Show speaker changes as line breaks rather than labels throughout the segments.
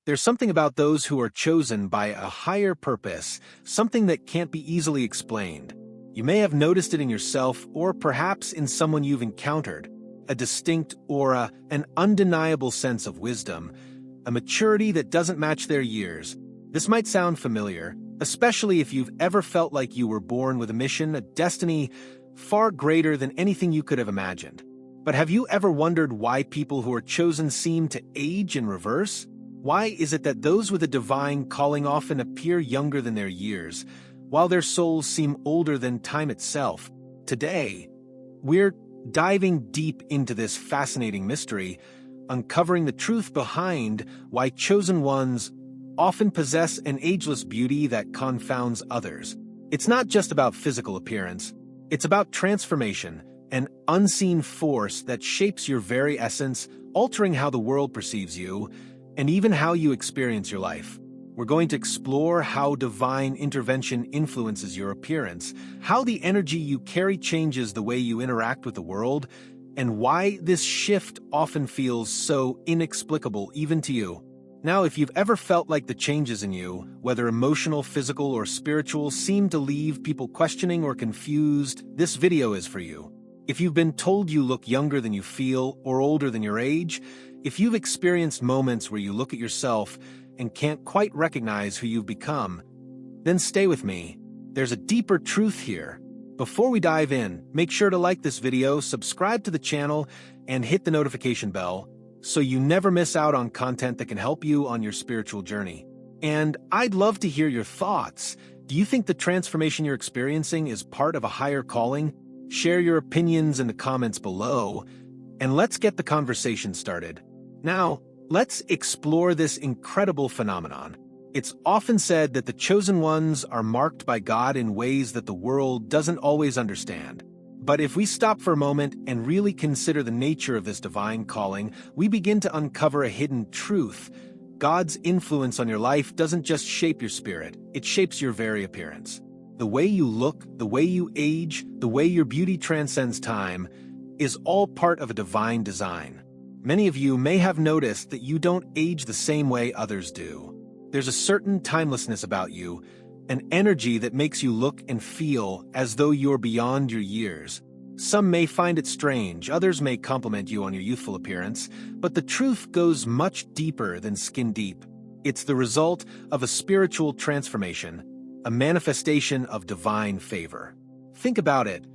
There's something about those who are chosen by a higher purpose, something that can't be easily explained. You may have noticed it in yourself or perhaps in someone you've encountered. A distinct aura, an undeniable sense of wisdom, a maturity that doesn't match their years. This might sound familiar, especially if you've ever felt like you were born with a mission, a destiny far greater than anything you could have imagined. But have you ever wondered why people who are chosen seem to age in reverse? Why is it that those with a divine calling often appear younger than their years, while their souls seem older than time itself? Today, we're diving deep into this fascinating mystery, uncovering the truth behind why chosen ones often possess an ageless beauty that confounds others. It's not just about physical appearance. It's about transformation, an unseen force that shapes your very essence, altering how the world perceives you, and even how you experience your life. We're going to explore how divine intervention influences your appearance, how the energy you carry changes the way you interact with the world, and why this shift often feels so inexplicable even to you. Now, if you've ever felt like the changes in you, whether emotional, physical, or spiritual, seem to leave people questioning or confused, this video is for you. If you've been told you look younger than you feel or older than your age, if you've experienced moments where you look at yourself and can't quite recognize who you've become, then stay with me. There's a deeper truth here. Before we dive in, make sure to like this video, subscribe to the channel, and hit the notification bell so you never miss out on content that can help you on your spiritual journey. And I'd love to hear your thoughts. Do you think the transformation you're experiencing is part of a higher calling? Share your opinions in the comments below, and let's get the conversation started. Now, let's explore this incredible phenomenon. It's often said that the chosen ones are marked by God in ways that the world doesn't always understand. But if we stop for a moment and really consider the nature of this divine calling, we begin to uncover a hidden truth. God's influence on your life doesn't just shape your spirit, it shapes your very appearance. The way you look, the way you age, the way your beauty transcends time, is all part of a divine design. Many of you may have noticed that you don't age the same way others do. There's a certain timelessness about you, an energy that makes you look and feel as though you're beyond your years. Some may find it strange, others may compliment you on your youthful appearance, but the truth goes much deeper than skin deep. It's the result of a spiritual transformation, a manifestation of divine favor. Think about it.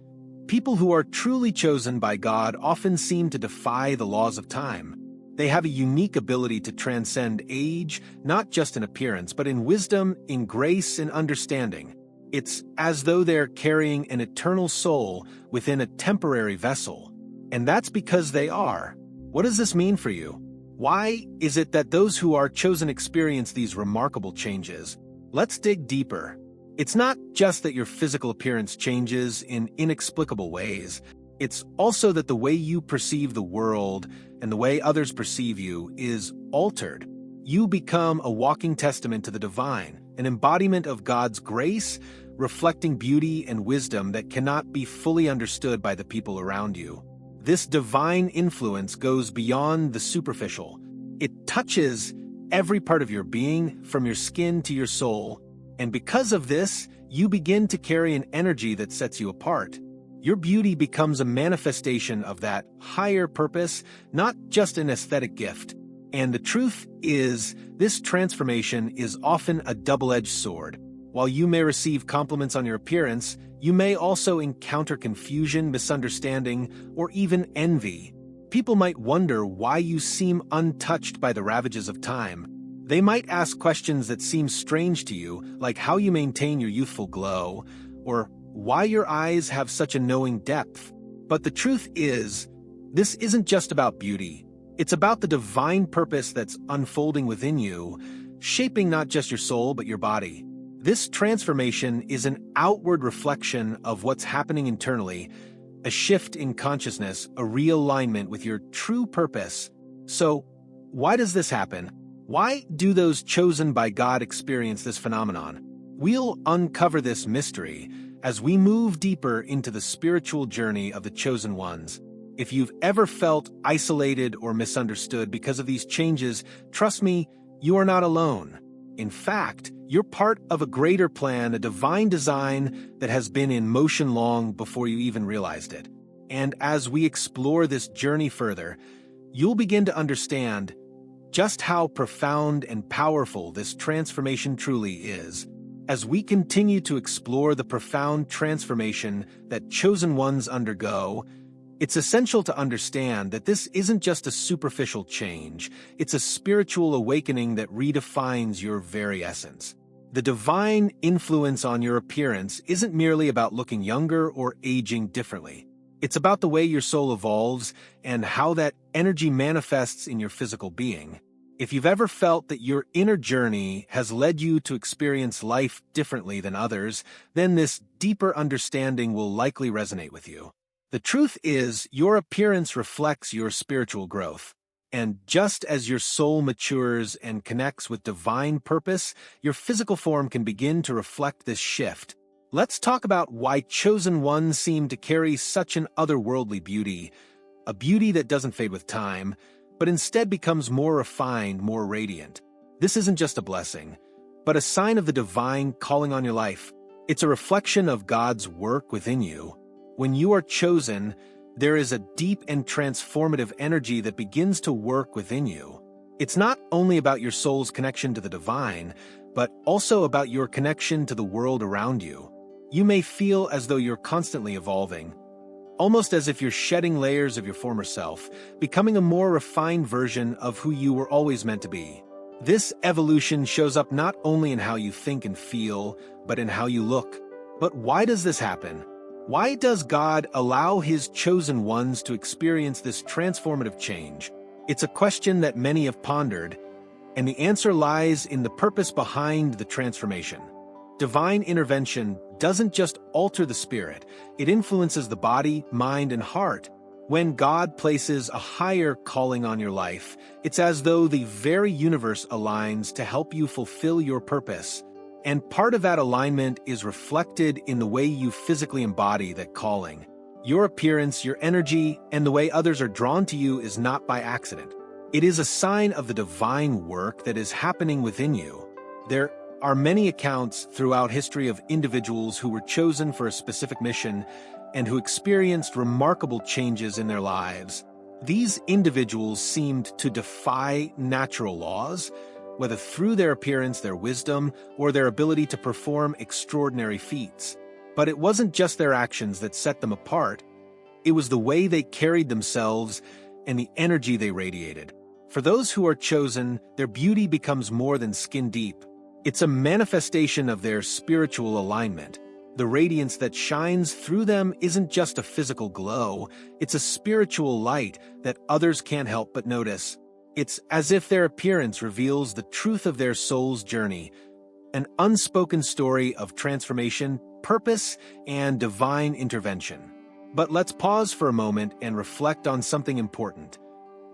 People who are truly chosen by God often seem to defy the laws of time. They have a unique ability to transcend age, not just in appearance, but in wisdom, in grace, and understanding. It's as though they're carrying an eternal soul within a temporary vessel. And that's because they are. What does this mean for you? Why is it that those who are chosen experience these remarkable changes? Let's dig deeper. It's not just that your physical appearance changes in inexplicable ways. It's also that the way you perceive the world and the way others perceive you is altered. You become a walking testament to the divine, an embodiment of God's grace, reflecting beauty and wisdom that cannot be fully understood by the people around you. This divine influence goes beyond the superficial. It touches every part of your being, from your skin to your soul. And because of this, you begin to carry an energy that sets you apart. Your beauty becomes a manifestation of that higher purpose, not just an aesthetic gift. And the truth is, this transformation is often a double-edged sword. While you may receive compliments on your appearance, you may also encounter confusion, misunderstanding, or even envy. People might wonder why you seem untouched by the ravages of time. They might ask questions that seem strange to you, like how you maintain your youthful glow, or why your eyes have such a knowing depth. But the truth is, this isn't just about beauty. It's about the divine purpose that's unfolding within you, shaping not just your soul but your body. This transformation is an outward reflection of what's happening internally, a shift in consciousness, a realignment with your true purpose. So, why does this happen? Why do those chosen by God experience this phenomenon? We'll uncover this mystery as we move deeper into the spiritual journey of the chosen ones. If you've ever felt isolated or misunderstood because of these changes, trust me, You are not alone. In fact, you're part of a greater plan, a divine design that has been in motion long before you even realized it. And as we explore this journey further, you'll begin to understand just how profound and powerful this transformation truly is. As we continue to explore the profound transformation that chosen ones undergo, it's essential to understand that this isn't just a superficial change, it's a spiritual awakening that redefines your very essence. The divine influence on your appearance isn't merely about looking younger or aging differently. It's about the way your soul evolves and how that energy manifests in your physical being. If you've ever felt that your inner journey has led you to experience life differently than others, then this deeper understanding will likely resonate with you. The truth is, your appearance reflects your spiritual growth. And just as your soul matures and connects with divine purpose, your physical form can begin to reflect this shift. Let's talk about why chosen ones seem to carry such an otherworldly beauty, a beauty that doesn't fade with time, but instead becomes more refined, more radiant. This isn't just a blessing, but a sign of the divine calling on your life. It's a reflection of God's work within you. When you are chosen, there is a deep and transformative energy that begins to work within you. It's not only about your soul's connection to the divine, but also about your connection to the world around you. You may feel as though you're constantly evolving, almost as if you're shedding layers of your former self, becoming a more refined version of who you were always meant to be. This evolution shows up not only in how you think and feel, but in how you look. But why does this happen? Why does God allow His chosen ones to experience this transformative change? It's a question that many have pondered, and the answer lies in the purpose behind the transformation. Divine intervention doesn't just alter the spirit, it influences the body, mind, and heart. When God places a higher calling on your life, it's as though the very universe aligns to help you fulfill your purpose. And part of that alignment is reflected in the way you physically embody that calling. Your appearance, your energy, and the way others are drawn to you is not by accident. It is a sign of the divine work that is happening within you. There are many accounts throughout history of individuals who were chosen for a specific mission and who experienced remarkable changes in their lives. These individuals seemed to defy natural laws, whether through their appearance, their wisdom, or their ability to perform extraordinary feats. But it wasn't just their actions that set them apart. It was the way they carried themselves and the energy they radiated. For those who are chosen, their beauty becomes more than skin deep. It's a manifestation of their spiritual alignment. The radiance that shines through them isn't just a physical glow, it's a spiritual light that others can't help but notice. It's as if their appearance reveals the truth of their soul's journey, an unspoken story of transformation, purpose, and divine intervention. But let's pause for a moment and reflect on something important.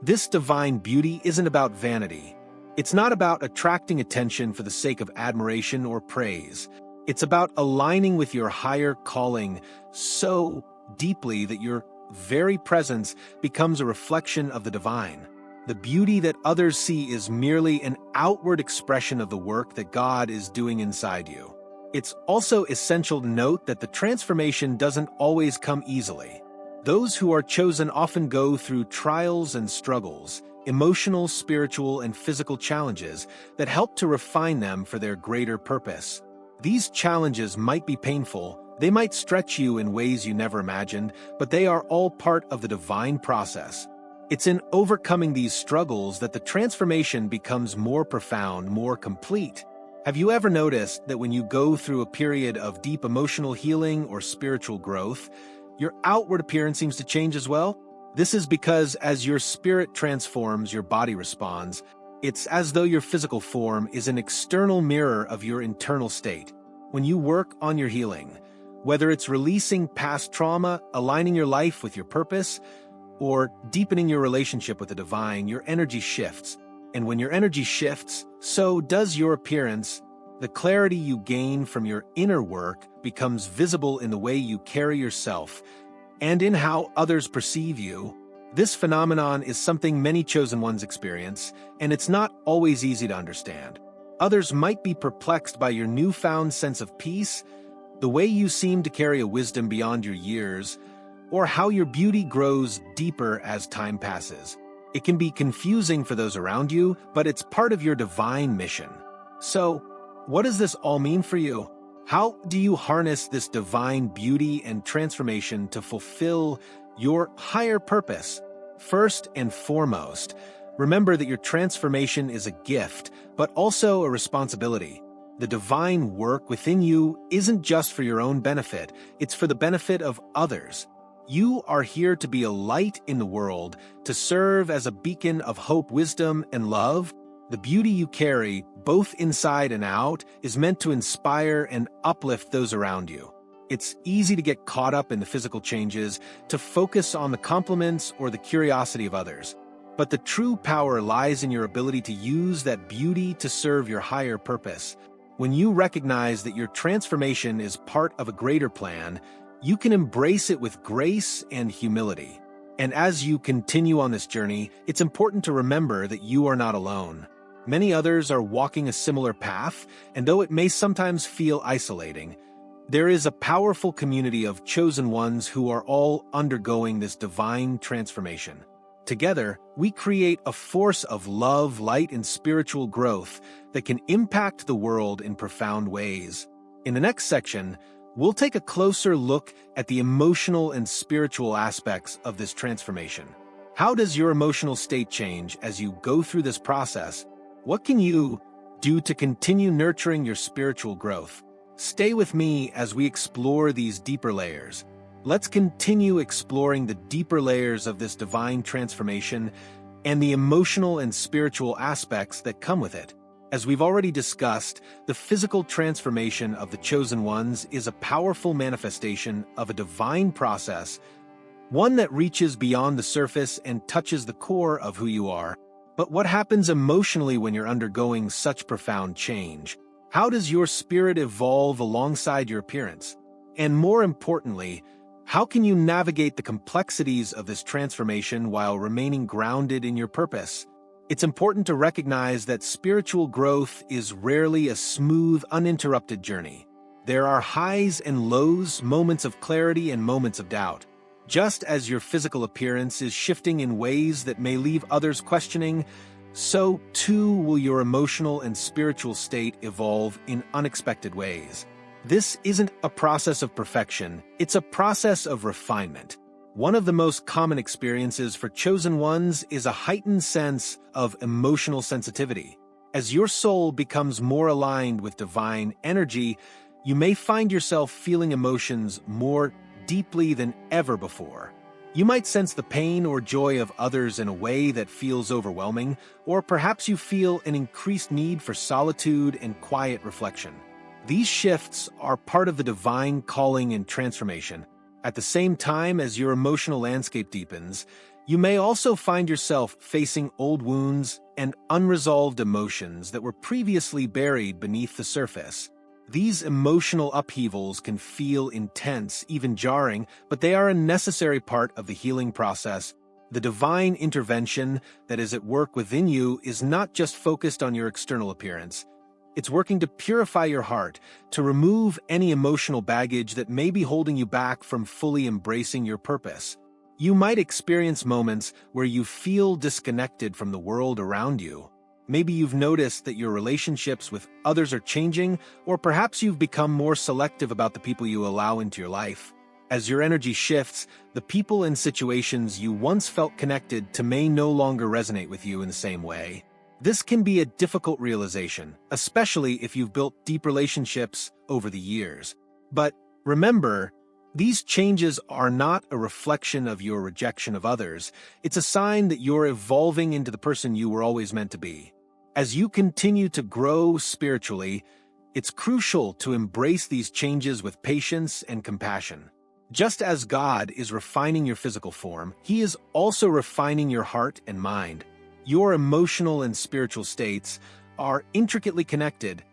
This divine beauty isn't about vanity. It's not about attracting attention for the sake of admiration or praise. It's about aligning with your higher calling so deeply that your very presence becomes a reflection of the divine. The beauty that others see is merely an outward expression of the work that God is doing inside you. It's also essential to note that the transformation doesn't always come easily. Those who are chosen often go through trials and struggles, emotional, spiritual, and physical challenges that help to refine them for their greater purpose. These challenges might be painful, they might stretch you in ways you never imagined, but they are all part of the divine process. It's in overcoming these struggles that the transformation becomes more profound, more complete. Have you ever noticed that when you go through a period of deep emotional healing or spiritual growth, your outward appearance seems to change as well? This is because as your spirit transforms, your body responds. It's as though your physical form is an external mirror of your internal state. When you work on your healing, whether it's releasing past trauma, aligning your life with your purpose, or deepening your relationship with the divine, your energy shifts. And when your energy shifts, so does your appearance. The clarity you gain from your inner work becomes visible in the way you carry yourself and in how others perceive you. This phenomenon is something many chosen ones experience, and it's not always easy to understand. Others might be perplexed by your newfound sense of peace, the way you seem to carry a wisdom beyond your years, or how your beauty grows deeper as time passes. It can be confusing for those around you, but it's part of your divine mission. So, what does this all mean for you? How do you harness this divine beauty and transformation to fulfill your higher purpose? First and foremost, remember that your transformation is a gift, but also a responsibility. The divine work within you isn't just for your own benefit, it's for the benefit of others. You are here to be a light in the world, to serve as a beacon of hope, wisdom, and love. The beauty you carry, both inside and out, is meant to inspire and uplift those around you. It's easy to get caught up in the physical changes, to focus on the compliments or the curiosity of others. But the true power lies in your ability to use that beauty to serve your higher purpose. When you recognize that your transformation is part of a greater plan, you can embrace it with grace and humility. And as you continue on this journey, it's important to remember that you are not alone. Many others are walking a similar path, and though it may sometimes feel isolating, there is a powerful community of chosen ones who are all undergoing this divine transformation. Together, we create a force of love, light, and spiritual growth that can impact the world in profound ways. In the next section, we'll take a closer look at the emotional and spiritual aspects of this transformation. How does your emotional state change as you go through this process? What can you do to continue nurturing your spiritual growth? Stay with me as we explore these deeper layers. Let's continue exploring the deeper layers of this divine transformation and the emotional and spiritual aspects that come with it. As we've already discussed, the physical transformation of the chosen ones is a powerful manifestation of a divine process, one that reaches beyond the surface and touches the core of who you are. But what happens emotionally when you're undergoing such profound change? How does your spirit evolve alongside your appearance? And more importantly, how can you navigate the complexities of this transformation while remaining grounded in your purpose? It's important to recognize that spiritual growth is rarely a smooth, uninterrupted journey. There are highs and lows, moments of clarity and moments of doubt. Just as your physical appearance is shifting in ways that may leave others questioning, so too will your emotional and spiritual state evolve in unexpected ways. This isn't a process of perfection, it's a process of refinement. One of the most common experiences for chosen ones is a heightened sense of emotional sensitivity. As your soul becomes more aligned with divine energy, you may find yourself feeling emotions more deeply than ever before. You might sense the pain or joy of others in a way that feels overwhelming, or perhaps you feel an increased need for solitude and quiet reflection. These shifts are part of the divine calling and transformation. At the same time as your emotional landscape deepens, you may also find yourself facing old wounds and unresolved emotions that were previously buried beneath the surface. These emotional upheavals can feel intense, even jarring, but they are a necessary part of the healing process. The divine intervention that is at work within you is not just focused on your external appearance. It's working to purify your heart, to remove any emotional baggage that may be holding you back from fully embracing your purpose. You might experience moments where you feel disconnected from the world around you. Maybe you've noticed that your relationships with others are changing, or perhaps you've become more selective about the people you allow into your life. As your energy shifts, the people and situations you once felt connected to may no longer resonate with you in the same way. This can be a difficult realization, especially if you've built deep relationships over the years. But remember, these changes are not a reflection of your rejection of others. It's a sign that you're evolving into the person you were always meant to be. As you continue to grow spiritually, it's crucial to embrace these changes with patience and compassion. Just as God is refining your physical form, He is also refining your heart and mind. Your emotional and spiritual states are intricately connected,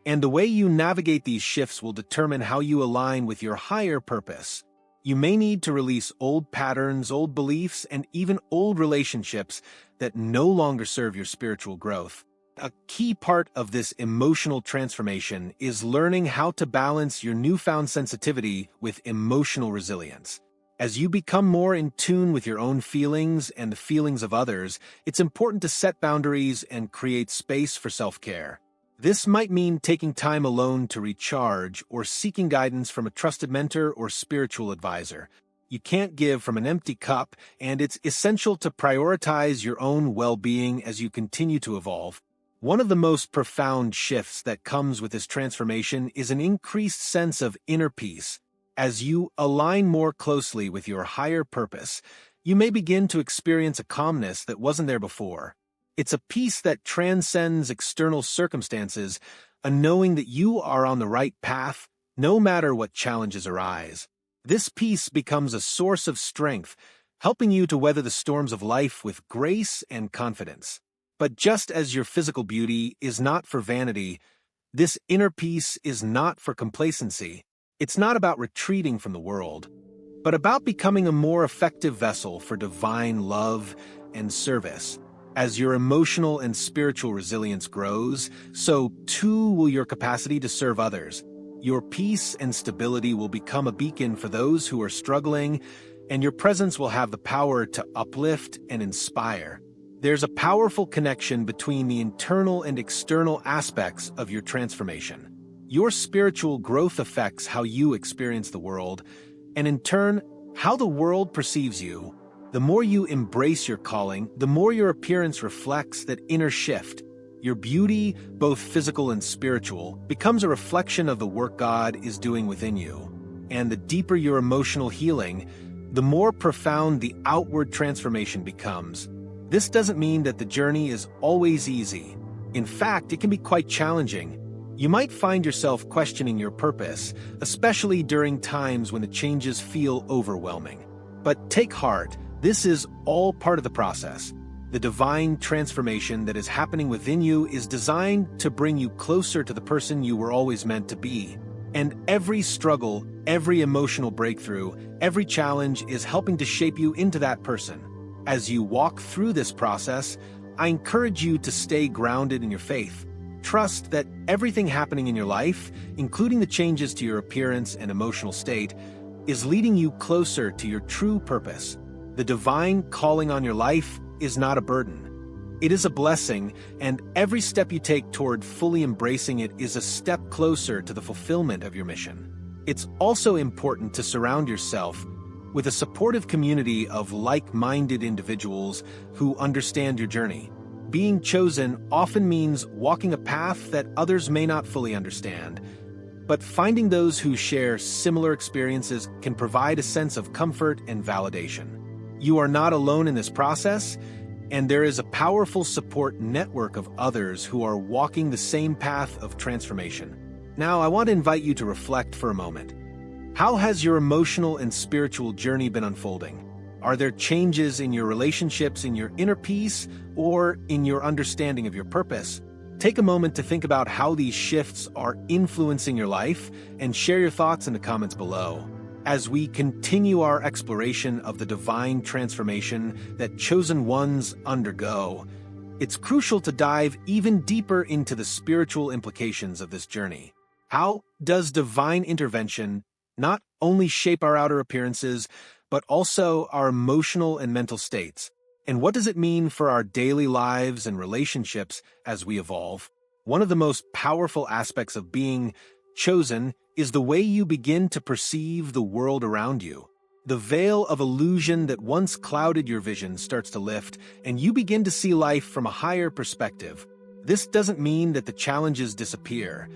and the way you navigate these shifts will determine how you align with your higher purpose. You may need to release old patterns, old beliefs, and even old relationships that no longer serve your spiritual growth. A key part of this emotional transformation is learning how to balance your newfound sensitivity with emotional resilience. As you become more in tune with your own feelings and the feelings of others, it's important to set boundaries and create space for self-care. This might mean taking time alone to recharge or seeking guidance from a trusted mentor or spiritual advisor. You can't give from an empty cup, and it's essential to prioritize your own well-being as you continue to evolve. One of the most profound shifts that comes with this transformation is an increased sense of inner peace. As you align more closely with your higher purpose, you may begin to experience a calmness that wasn't there before. It's a peace that transcends external circumstances, a knowing that you are on the right path, no matter what challenges arise. This peace becomes a source of strength, helping you to weather the storms of life with grace and confidence. But just as your physical beauty is not for vanity, this inner peace is not for complacency. It's not about retreating from the world, but about becoming a more effective vessel for divine love and service. As your emotional and spiritual resilience grows, so too will your capacity to serve others. Your peace and stability will become a beacon for those who are struggling, and your presence will have the power to uplift and inspire. There's a powerful connection between the internal and external aspects of your transformation. Your spiritual growth affects how you experience the world, and in turn, how the world perceives you. The more you embrace your calling, the more your appearance reflects that inner shift. Your beauty, both physical and spiritual, becomes a reflection of the work God is doing within you. And the deeper your emotional healing, the more profound the outward transformation becomes. This doesn't mean that the journey is always easy. In fact, it can be quite challenging. You might find yourself questioning your purpose, especially during times when the changes feel overwhelming. But take heart, this is all part of the process. The divine transformation that is happening within you is designed to bring you closer to the person you were always meant to be. And every struggle, every emotional breakthrough, every challenge is helping to shape you into that person. As you walk through this process, I encourage you to stay grounded in your faith. Trust that everything happening in your life, including the changes to your appearance and emotional state, is leading you closer to your true purpose. The divine calling on your life is not a burden. It is a blessing, and every step you take toward fully embracing it is a step closer to the fulfillment of your mission. It's also important to surround yourself with a supportive community of like-minded individuals who understand your journey. Being chosen often means walking a path that others may not fully understand, but finding those who share similar experiences can provide a sense of comfort and validation. You are not alone in this process, and there is a powerful support network of others who are walking the same path of transformation. Now, I want to invite you to reflect for a moment. How has your emotional and spiritual journey been unfolding? Are there changes in your relationships, in your inner peace, or in your understanding of your purpose? Take a moment to think about how these shifts are influencing your life and share your thoughts in the comments below. As we continue our exploration of the divine transformation that chosen ones undergo, it's crucial to dive even deeper into the spiritual implications of this journey. How does divine intervention not only shape our outer appearances, but also our emotional and mental states? And what does it mean for our daily lives and relationships as we evolve? One of the most powerful aspects of being chosen is the way you begin to perceive the world around you. The veil of illusion that once clouded your vision starts to lift, and you begin to see life from a higher perspective. This doesn't mean that the challenges disappear,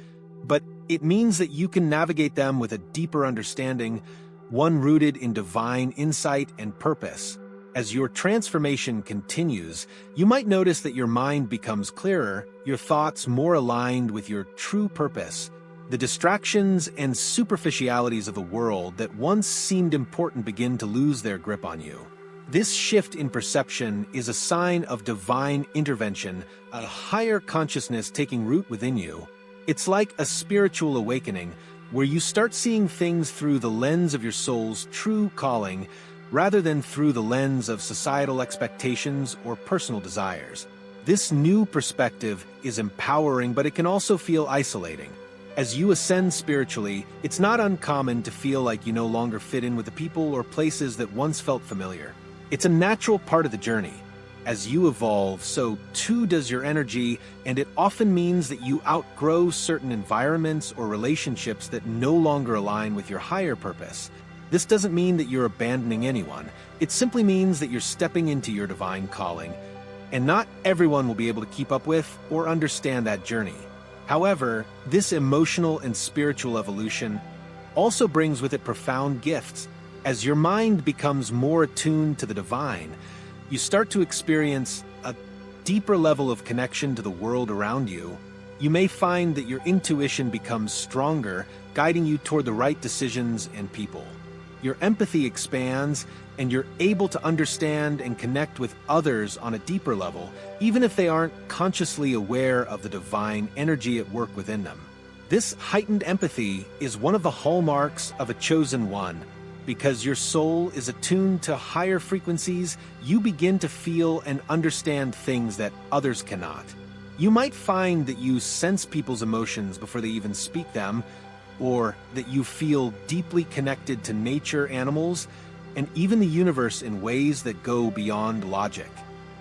but it means that you can navigate them with a deeper understanding, one rooted in divine insight and purpose. As your transformation continues, you might notice that your mind becomes clearer, your thoughts more aligned with your true purpose. The distractions and superficialities of the world that once seemed important begin to lose their grip on you. This shift in perception is a sign of divine intervention, a higher consciousness taking root within you. It's like a spiritual awakening, where you start seeing things through the lens of your soul's true calling rather than through the lens of societal expectations or personal desires. This new perspective is empowering, but it can also feel isolating. As you ascend spiritually, it's not uncommon to feel like you no longer fit in with the people or places that once felt familiar. It's a natural part of the journey. As you evolve, so too does your energy, and it often means that you outgrow certain environments or relationships that no longer align with your higher purpose. This doesn't mean that you're abandoning anyone. It simply means that you're stepping into your divine calling, and not everyone will be able to keep up with or understand that journey. However, this emotional and spiritual evolution also brings with it profound gifts. As your mind becomes more attuned to the divine, you start to experience a deeper level of connection to the world around you. You may find that your intuition becomes stronger, guiding you toward the right decisions and people. Your empathy expands, and you're able to understand and connect with others on a deeper level, even if they aren't consciously aware of the divine energy at work within them. This heightened empathy is one of the hallmarks of a chosen one. Because your soul is attuned to higher frequencies, you begin to feel and understand things that others cannot. You might find that you sense people's emotions before they even speak them, or that you feel deeply connected to nature, animals, and even the universe in ways that go beyond logic.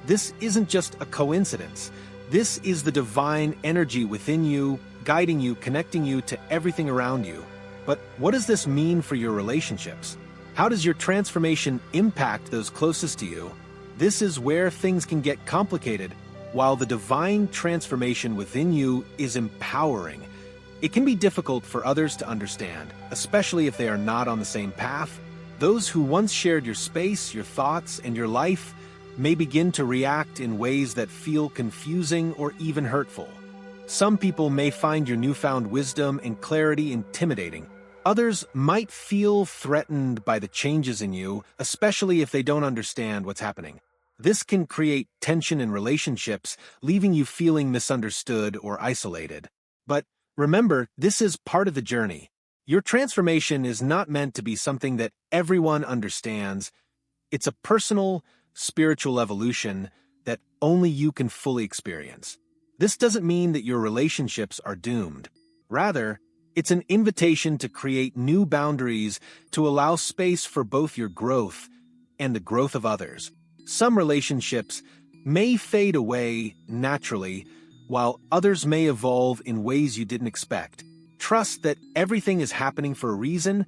This isn't just a coincidence. This is the divine energy within you, guiding you, connecting you to everything around you. But what does this mean for your relationships? How does your transformation impact those closest to you? This is where things can get complicated. While the divine transformation within you is empowering, it can be difficult for others to understand, especially if they are not on the same path. Those who once shared your space, your thoughts, and your life may begin to react in ways that feel confusing or even hurtful. Some people may find your newfound wisdom and clarity intimidating. Others might feel threatened by the changes in you, especially if they don't understand what's happening. This can create tension in relationships, leaving you feeling misunderstood or isolated. But remember, this is part of the journey. Your transformation is not meant to be something that everyone understands. It's a personal, spiritual evolution that only you can fully experience. This doesn't mean that your relationships are doomed. Rather, it's an invitation to create new boundaries to allow space for both your growth and the growth of others. Some relationships may fade away naturally, while others may evolve in ways you didn't expect. Trust that everything is happening for a reason,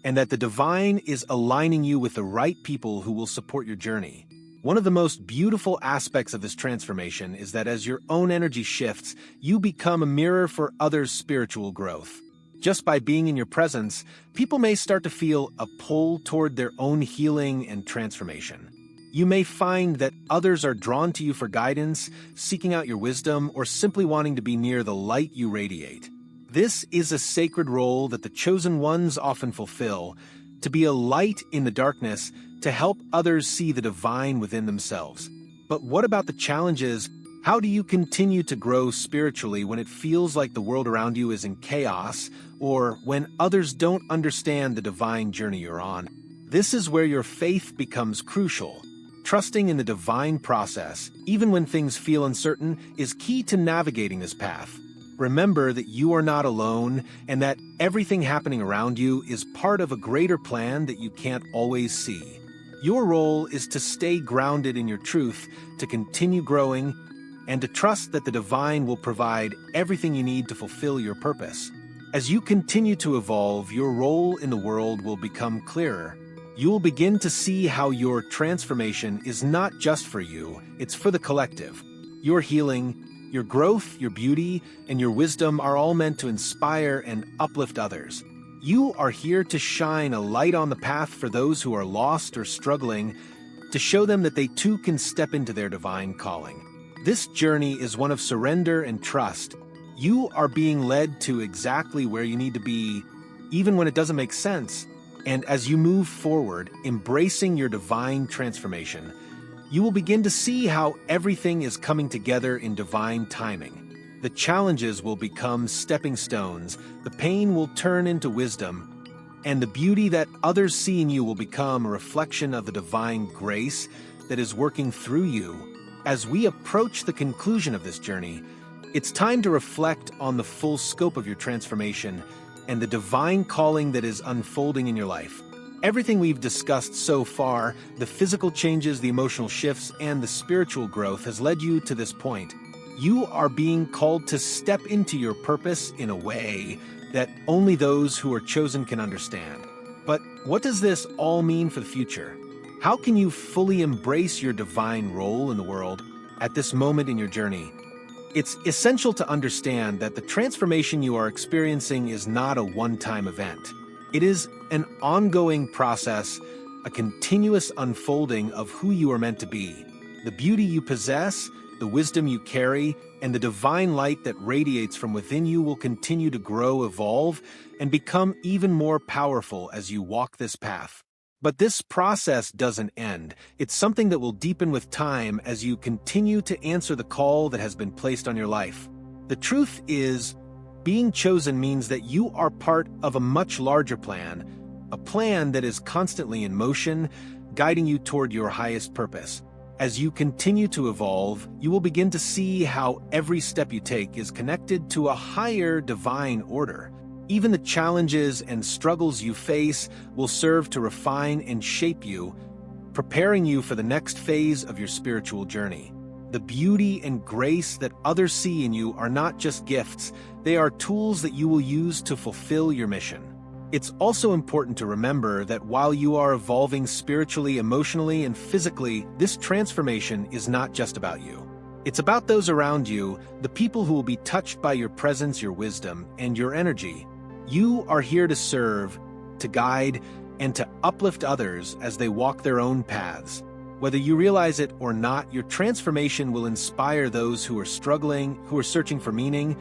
and that the divine is aligning you with the right people who will support your journey. One of the most beautiful aspects of this transformation is that as your own energy shifts, you become a mirror for others' spiritual growth. Just by being in your presence, people may start to feel a pull toward their own healing and transformation. You may find that others are drawn to you for guidance, seeking out your wisdom, or simply wanting to be near the light you radiate. This is a sacred role that the chosen ones often fulfill, to be a light in the darkness, to help others see the divine within themselves. But what about the challenges? How do you continue to grow spiritually when it feels like the world around you is in chaos, or when others don't understand the divine journey you're on? This is where your faith becomes crucial. Trusting in the divine process, even when things feel uncertain, is key to navigating this path. Remember that you are not alone, and that everything happening around you is part of a greater plan that you can't always see. Your role is to stay grounded in your truth, to continue growing, and to trust that the divine will provide everything you need to fulfill your purpose. As you continue to evolve, your role in the world will become clearer. You will begin to see how your transformation is not just for you, it's for the collective. Your healing, your growth, your beauty, and your wisdom are all meant to inspire and uplift others. You are here to shine a light on the path for those who are lost or struggling, to show them that they too can step into their divine calling. This journey is one of surrender and trust. You are being led to exactly where you need to be, even when it doesn't make sense. And as you move forward, embracing your divine transformation, you will begin to see how everything is coming together in divine timing. The challenges will become stepping stones, the pain will turn into wisdom, and the beauty that others see in you will become a reflection of the divine grace that is working through you. As we approach the conclusion of this journey, it's time to reflect on the full scope of your transformation and the divine calling that is unfolding in your life. Everything we've discussed so far, the physical changes, the emotional shifts, and the spiritual growth has led you to this point. You are being called to step into your purpose in a way that only those who are chosen can understand. But what does this all mean for the future? How can you fully embrace your divine role in the world at this moment in your journey? It's essential to understand that the transformation you are experiencing is not a one-time event. It is an ongoing process, a continuous unfolding of who you are meant to be. The beauty you possess, the wisdom you carry, and the divine light that radiates from within you will continue to grow, evolve, and become even more powerful as you walk this path. But this process doesn't end. It's something that will deepen with time as you continue to answer the call that has been placed on your life. The truth is, being chosen means that you are part of a much larger plan, a plan that is constantly in motion, guiding you toward your highest purpose. As you continue to evolve, you will begin to see how every step you take is connected to a higher divine order. Even the challenges and struggles you face will serve to refine and shape you, preparing you for the next phase of your spiritual journey. The beauty and grace that others see in you are not just gifts, they are tools that you will use to fulfill your mission. It's also important to remember that while you are evolving spiritually, emotionally, and physically, this transformation is not just about you. It's about those around you, the people who will be touched by your presence, your wisdom, and your energy. You are here to serve, to guide, and to uplift others as they walk their own paths. Whether you realize it or not, your transformation will inspire those who are struggling, who are searching for meaning,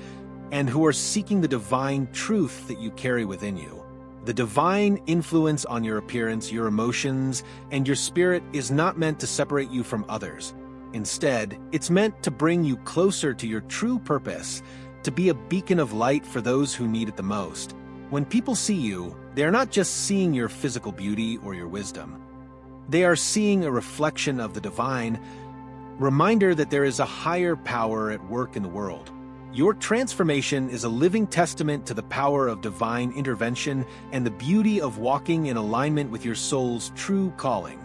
and who are seeking the divine truth that you carry within you. The divine influence on your appearance, your emotions, and your spirit is not meant to separate you from others. Instead, it's meant to bring you closer to your true purpose, to be a beacon of light for those who need it the most. When people see you, they are not just seeing your physical beauty or your wisdom. They are seeing a reflection of the divine, reminder that there is a higher power at work in the world. Your transformation is a living testament to the power of divine intervention and the beauty of walking in alignment with your soul's true calling.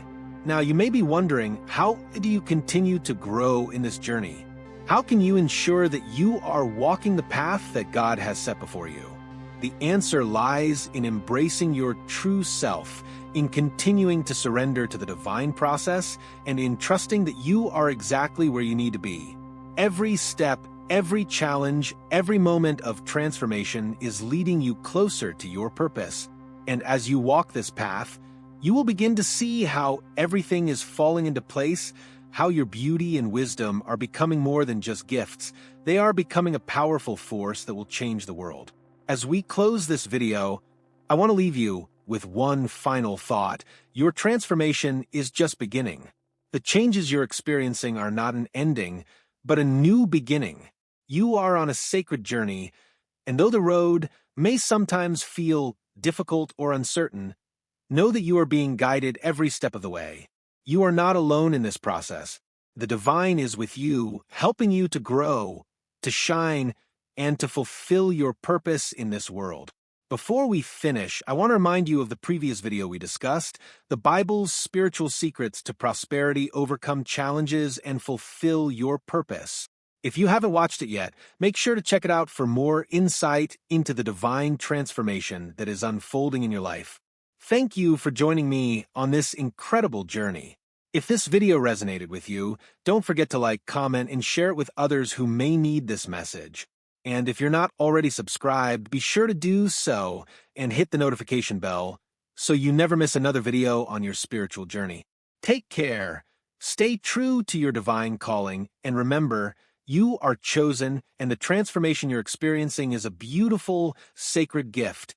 Now, you may be wondering, how do you continue to grow in this journey? How can you ensure that you are walking the path that God has set before you? The answer lies in embracing your true self, in continuing to surrender to the divine process, and in trusting that you are exactly where you need to be. Every step, every challenge, every moment of transformation is leading you closer to your purpose. And as you walk this path, you will begin to see how everything is falling into place, how your beauty and wisdom are becoming more than just gifts. They are becoming a powerful force that will change the world. As we close this video, I want to leave you with one final thought. Your transformation is just beginning. The changes you're experiencing are not an ending, but a new beginning. You are on a sacred journey, and though the road may sometimes feel difficult or uncertain, know that you are being guided every step of the way. You are not alone in this process. The divine is with you, helping you to grow, to shine, and to fulfill your purpose in this world. Before we finish, I want to remind you of the previous video we discussed, the Bible's spiritual secrets to prosperity, overcome challenges, and fulfill your purpose. If you haven't watched it yet, make sure to check it out for more insight into the divine transformation that is unfolding in your life. Thank you for joining me on this incredible journey. If this video resonated with you, don't forget to like, comment, and share it with others who may need this message. And if you're not already subscribed, be sure to do so and hit the notification bell so you never miss another video on your spiritual journey. Take care, stay true to your divine calling, and remember, you are chosen, and the transformation you're experiencing is a beautiful, sacred gift